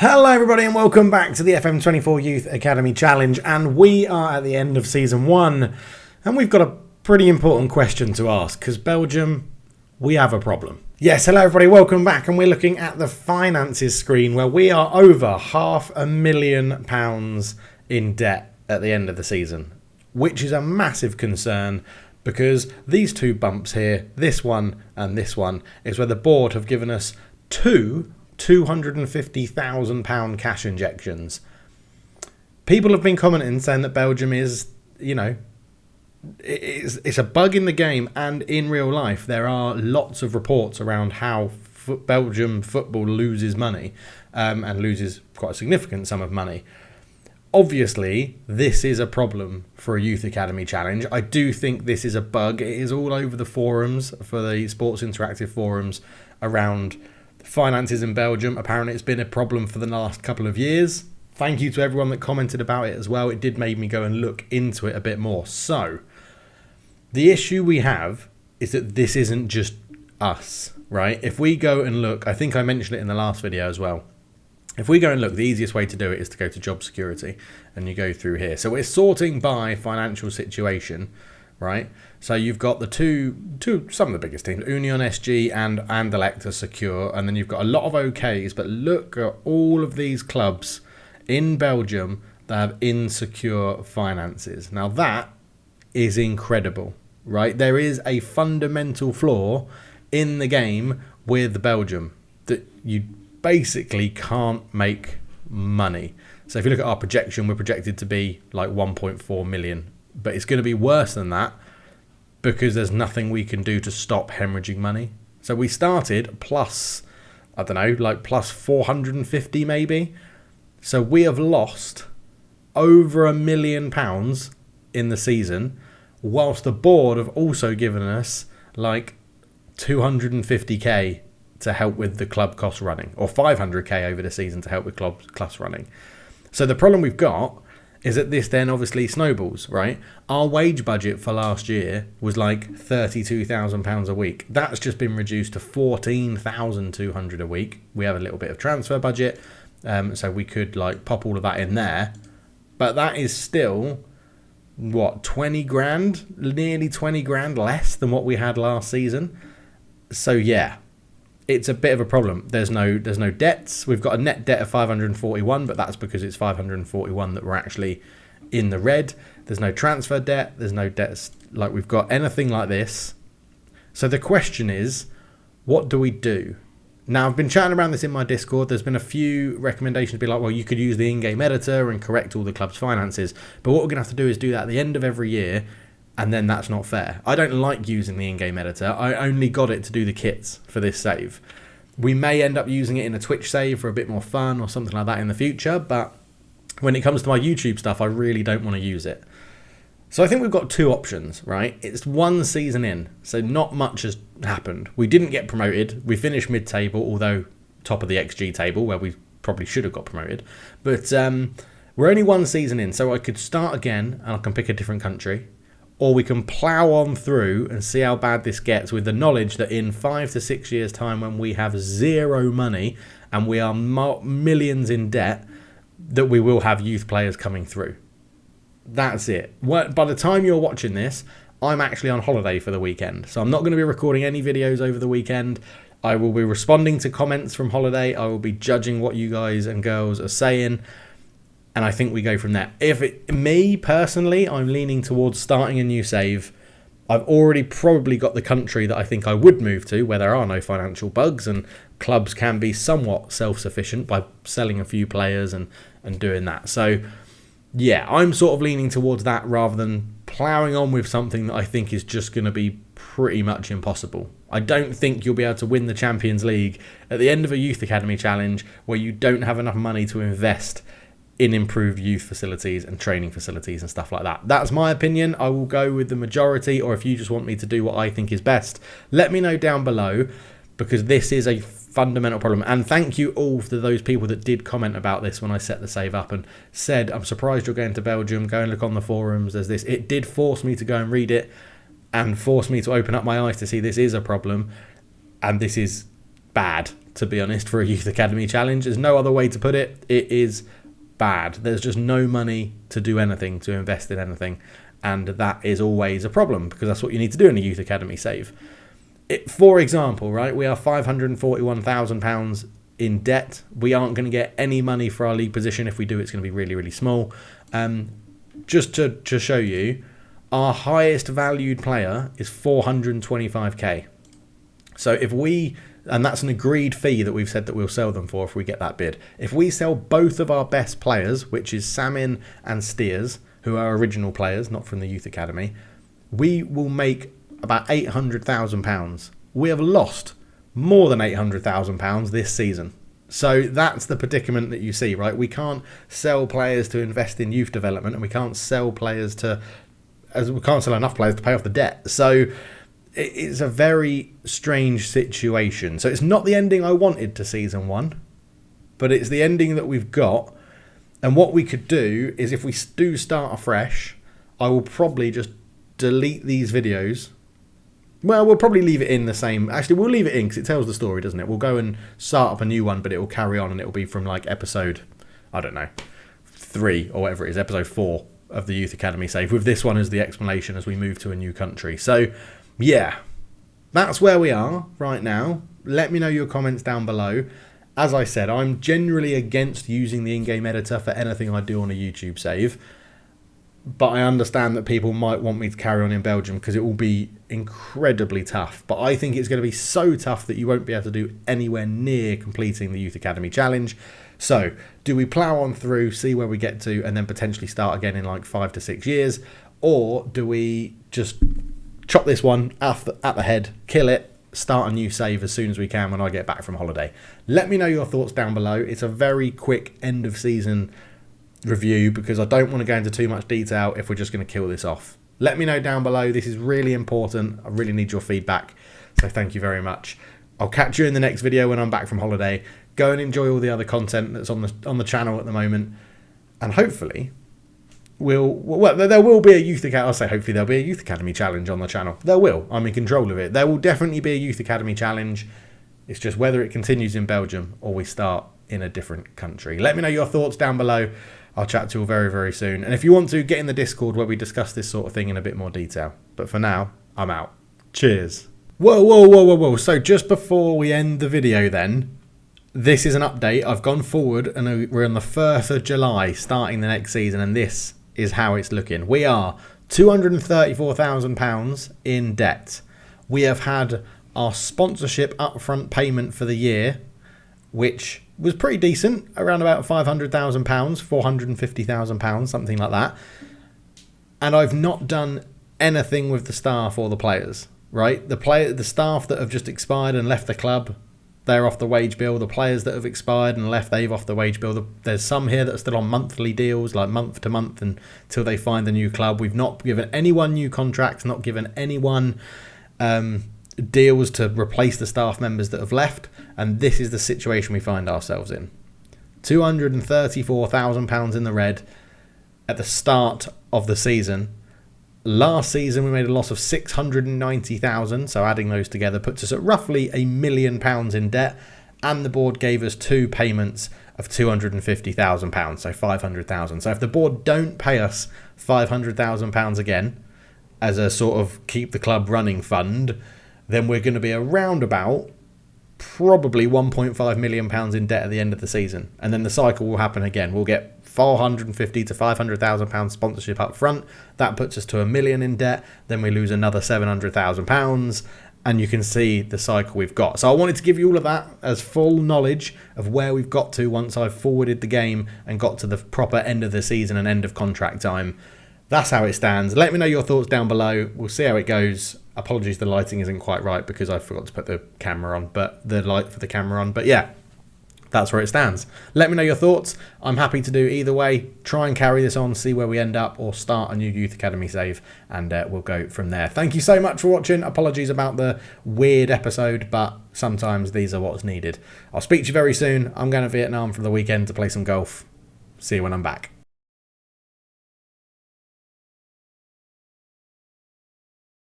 Hello everybody and welcome back to the FM24 Youth Academy Challenge, and we are at the end of Season 1 and we've got a pretty important question to ask because Belgium, we have a problem. Yes, hello everybody, welcome back, and we're looking at the finances screen where we are over £500,000 in debt at the end of the season, which is a massive concern because these two bumps here, this one and this one, is where the board have given us two £250,000 cash injections. People have been commenting saying that Belgium is, it's a bug in the game, and in real life there are lots of reports around how Belgium football loses money and loses quite a significant sum of money. Obviously, this is a problem for a Youth Academy Challenge. I do think this is a bug. It is all over the forums, for the Sports Interactive forums, around finances in Belgium. Apparently it's been a problem for the last couple of years. Thank you to everyone that commented about it as well. It did make me go and look into it a bit more. So the issue we have is that this isn't just us, right? If we go and look, I think I mentioned it in the last video as well. If we go and look, the easiest way to do it is to go to job security, and you go through here. So we're sorting by financial situation, right? So you've got the two some of the biggest teams, Union SG and Anderlecht are secure, and then you've got a lot of OKs, but look at all of these clubs in Belgium that have insecure finances. Now that is incredible, right? There is a fundamental flaw in the game with Belgium that you basically can't make money. So if you look at our projection, we're projected to be like 1.4 million, but it's going to be worse than that because there's nothing we can do to stop hemorrhaging money. So we started plus, I don't know, like plus 450 maybe. So we have lost over £1 million in the season, whilst the board have also given us like 250k to help with the club cost running, or 500k over the season to help with club cost running. So the problem we've got is that this then obviously snowballs, right? Our wage budget for last year was like £32,000 a week. That's just been reduced to £14,200 a week. We have a little bit of transfer budget, so we could like pop all of that in there. But that is still, what, 20 grand? Nearly 20 grand less than what we had last season. So yeah, it's a bit of a problem. There's no debts. We've got a net debt of 541, but that's because it's 541 that we're actually in the red. There's no transfer debt. There's no debts like we've got anything like this. So the question is, what do we do? Now, I've been chatting around this in my Discord. There's been a few recommendations to be like, well, you could use the in-game editor and correct all the club's finances. But what we're going to have to do is do that at the end of every year. And then that's not fair. I don't like using the in-game editor. I only got it to do the kits for this save. We may end up using it in a Twitch save for a bit more fun or something like that in the future, but when it comes to my YouTube stuff, I really don't want to use it. So I think we've got two options, right? It's one season in, so not much has happened. We didn't get promoted. We finished mid-table, although top of the XG table, where we probably should have got promoted. But we're only one season in, so I could start again and I can pick a different country. Or we can plough on through and see how bad this gets with the knowledge that in 5 to 6 years' time, when we have zero money and we are millions in debt, that we will have youth players coming through. That's it. By the time you're watching this, I'm actually on holiday for the weekend. So I'm not going to be recording any videos over the weekend. I will be responding to comments from holiday. I will be judging what you guys and girls are saying. And I think we go from there. Me, personally, I'm leaning towards starting a new save. I've already probably got the country that I think I would move to, where there are no financial bugs and clubs can be somewhat self-sufficient by selling a few players and doing that. So, yeah, I'm sort of leaning towards that rather than ploughing on with something that I think is just going to be pretty much impossible. I don't think you'll be able to win the Champions League at the end of a Youth Academy Challenge where you don't have enough money to invest in improved youth facilities and training facilities and stuff like that. That's my opinion. I will go with the majority, or if you just want me to do what I think is best, let me know down below, because this is a fundamental problem. And thank you all for those people that did comment about this when I set the save up and said, I'm surprised you're going to Belgium, go and look on the forums, there's this. It did force me to go and read it and force me to open up my eyes to see this is a problem and this is bad. to be honest, for a Youth Academy Challenge. There's no other way to put it. It is bad. There's just no money to do anything, to invest in anything. And that is always a problem, because that's what you need to do in a Youth Academy save. For example, right, we are £541,000 in debt. We aren't going to get any money for our league position. If we do, it's going to be really, really small. Just to show you, our highest valued player is 425k. So if we, and that's an agreed fee that we've said that we'll sell them for if we get that bid. If we sell both of our best players, which is Samin and Steers, who are original players, not from the Youth Academy, we will make about £800,000. We have lost more than £800,000 this season. So that's the predicament that you see, right? We can't sell players to invest in youth development, and we can't sell players we can't sell enough players to pay off the debt. So it's a very strange situation. So it's not the ending I wanted to season 1, but it's the ending that we've got. And what we could do is, if we do start afresh, I will probably just delete these videos. Well, we'll probably leave it in the same. Actually, we'll leave it in because it tells the story, doesn't it? We'll go and start up a new one, but it will carry on, and it will be from like episode, I don't know, 3 or whatever it is, episode 4 of the Youth Academy save, with this one as the explanation as we move to a new country. So, yeah, that's where we are right now. Let me know your comments down below. As I said, I'm generally against using the in-game editor for anything I do on a YouTube save. But I understand that people might want me to carry on in Belgium because it will be incredibly tough. But I think it's going to be so tough that you won't be able to do anywhere near completing the Youth Academy Challenge. So, do we plough on through, see where we get to, and then potentially start again in like 5 to 6 years? Or do we just chop this one at the head, kill it, start a new save as soon as we can when I get back from holiday? Let me know your thoughts down below. It's a very quick end of season review because I don't want to go into too much detail if we're just going to kill this off. Let me know down below. This is really important. I really need your feedback. So thank you very much. I'll catch you in the next video when I'm back from holiday. Go and enjoy all the other content that's on the channel at the moment. And hopefully there will be a Youth Academy. I'll say hopefully there'll be a Youth Academy Challenge on the channel. There will. I'm in control of it. There will definitely be a Youth Academy Challenge. It's just whether it continues in Belgium or we start in a different country. Let me know your thoughts down below. I'll chat to you all very, very soon. And if you want to, get in the Discord where we discuss this sort of thing in a bit more detail. But for now, I'm out. Cheers. Whoa. So just before we end the video then, this is an update. I've gone forward and we're on the 1st of July starting the next season, and this is how it's looking. We are £234,000 in debt. We have had our sponsorship upfront payment for the year, which was pretty decent, around about £500,000, £450,000, something like that. And I've not done anything with the staff or the players, right? The staff that have just expired and left the club, they're off the wage bill. The players that have expired and left, they've off the wage bill. There's some here that are still on monthly deals, like month to month, until they find a new club. We've not given anyone new contracts, not given anyone deals to replace the staff members that have left, and this is the situation we find ourselves in. £234,000 in the red at the start of the season. Last season we made a loss of £690,000, so adding those together puts us at roughly £1 million in debt, and the board gave us 2 payments of £250,000, so £500,000. So if the board don't pay us £500,000 again as a sort of keep the club running fund, then we're going to be around about probably £1.5 million in debt at the end of the season. And then the cycle will happen again. We'll get £450,000 to £500,000 sponsorship up front. That puts us to £1 million in debt. Then we lose another £700,000. And you can see the cycle we've got. So I wanted to give you all of that as full knowledge of where we've got to once I've forwarded the game and got to the proper end of the season and end of contract time. That's how it stands. Let me know your thoughts down below. We'll see how it goes. Apologies, the lighting isn't quite right because I forgot to put the camera on, but the light for the camera on. But yeah, that's where it stands. Let me know your thoughts. I'm happy to do either way. Try and carry this on, see where we end up, or start a new Youth Academy save, and we'll go from there. Thank you so much for watching. Apologies about the weird episode, but sometimes these are what's needed. I'll speak to you very soon. I'm going to Vietnam for the weekend to play some golf. See you when I'm back.